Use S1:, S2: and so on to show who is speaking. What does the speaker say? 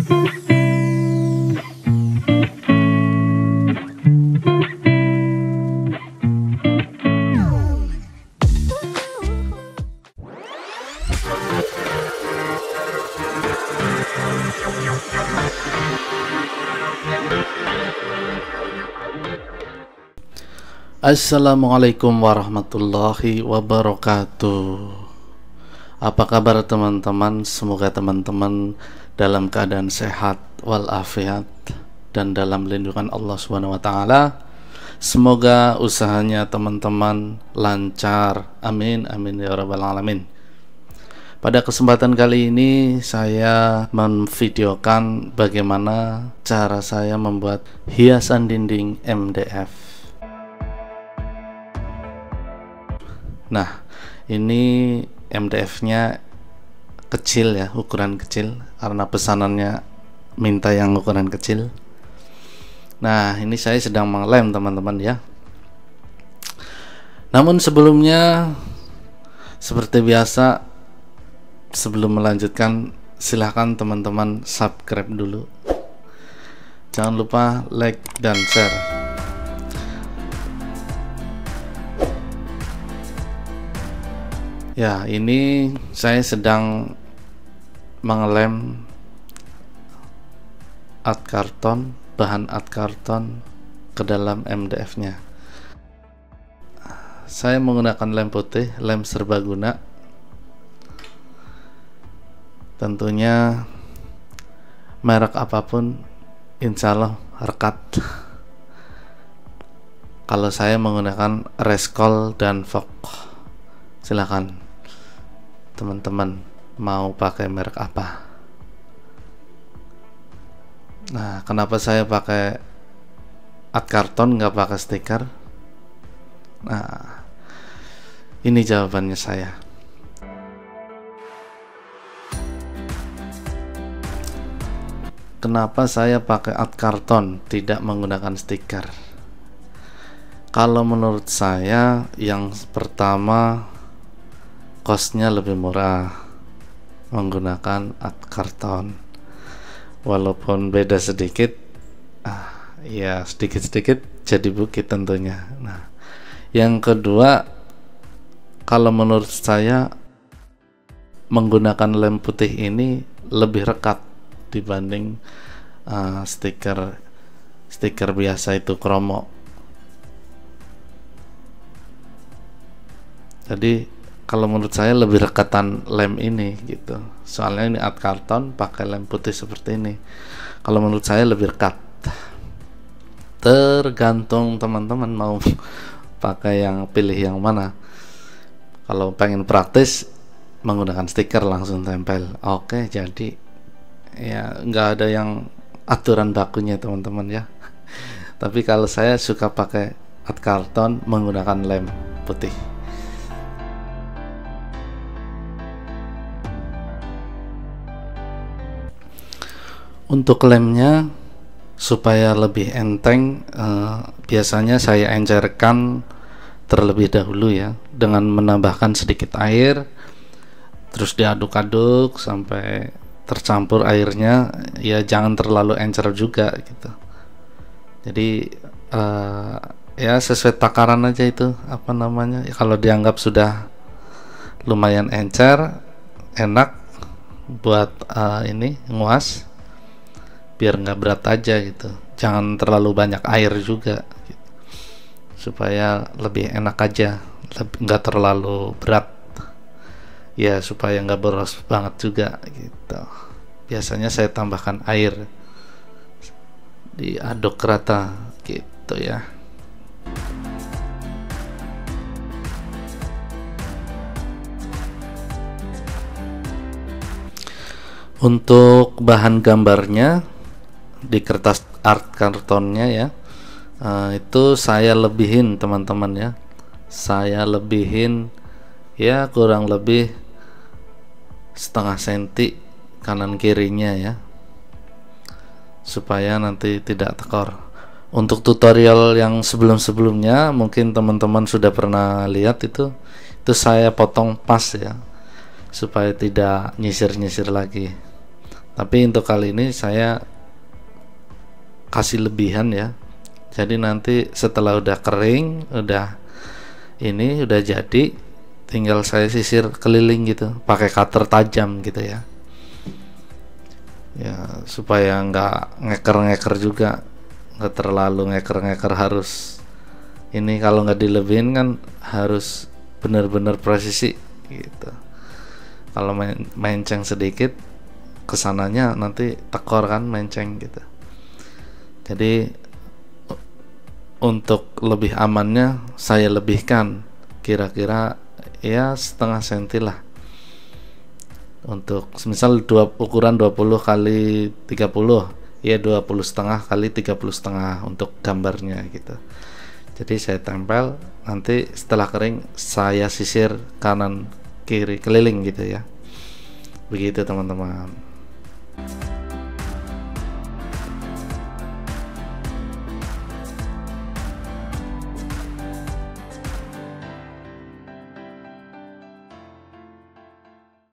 S1: Assalamualaikum warahmatullahi wabarakatuh. Apa kabar teman-teman? Semoga teman-teman dalam keadaan sehat walafiat dan dalam lindungan Allah Subhanahu wa taala. Semoga usahanya teman-teman lancar. Amin amin ya rabbal alamin. Pada kesempatan kali ini saya memvideokan bagaimana cara saya membuat hiasan dinding MDF. Nah, ini MDF-nya kecil ya, ukuran kecil karena pesanannya minta yang ukuran kecil. Nah, ini saya sedang mengelem teman-teman ya. Namun sebelumnya seperti biasa, sebelum melanjutkan silahkan teman-teman subscribe dulu. Jangan lupa like dan share. Ya, ini saya sedang mengelem art karton, bahan art karton ke dalam MDF-nya. Saya menggunakan lem putih, lem serbaguna. Tentunya merek apapun insya Allah rekat. Kalau saya menggunakan Rescol dan Fox, silakan teman-teman mau pakai merek apa. Nah, kenapa saya pakai art karton nggak pakai stiker? Nah, ini jawabannya saya. Kenapa saya pakai art karton tidak menggunakan stiker? Kalau menurut saya, yang pertama, costnya lebih murah menggunakan art karton, walaupun beda sedikit, ya sedikit-sedikit jadi bukit tentunya. Nah, yang kedua, kalau menurut saya menggunakan lem putih ini lebih rekat dibanding stiker biasa itu kromo. Jadi kalau menurut saya lebih rekatan lem ini gitu. Soalnya ini art karton pakai lem putih seperti ini. Kalau menurut saya lebih rekat. Tergantung teman-teman mau pakai pilih yang mana. Kalau pengen praktis menggunakan stiker langsung tempel. Oke, jadi ya nggak ada yang aturan bakunya teman-teman ya. Tapi kalau saya suka pakai art karton menggunakan lem putih. Untuk lemnya supaya lebih enteng, biasanya saya encerkan terlebih dahulu ya, dengan menambahkan sedikit air, terus diaduk-aduk sampai tercampur airnya. Ya jangan terlalu encer juga gitu. Jadi ya sesuai takaran aja itu, apa namanya, kalau dianggap sudah lumayan encer, enak buat ini nguas, biar nggak berat aja gitu. Jangan terlalu banyak air juga gitu, supaya lebih enak aja, nggak terlalu berat ya, supaya nggak boros banget juga gitu. Biasanya saya tambahkan air, diaduk rata gitu ya. Untuk bahan gambarnya di kertas art kartonnya ya, itu saya lebihin teman-teman ya. Saya lebihin ya kurang lebih setengah senti kanan kirinya ya, supaya nanti tidak tekor. Untuk tutorial yang sebelum-sebelumnya mungkin teman-teman sudah pernah lihat, itu saya potong pas ya, supaya tidak nyisir-nyisir lagi. Tapi untuk kali ini saya kasih lebihan ya. Jadi nanti setelah udah kering, udah jadi, tinggal saya sisir keliling gitu, pakai cutter tajam gitu ya. Ya supaya nggak ngeker-ngeker juga, nggak terlalu ngeker-ngeker, harus ini kalau nggak dilebihin kan harus benar-benar presisi gitu. Kalau menceng sedikit kesananya nanti tekor kan, menceng gitu. Jadi untuk lebih amannya saya lebihkan kira-kira ya setengah senti lah, untuk misal ukuran 20 kali 30 ya 20 setengah kali 30 setengah untuk gambarnya gitu. Jadi saya tempel, nanti setelah kering saya sisir kanan kiri keliling gitu ya. Begitu teman-teman.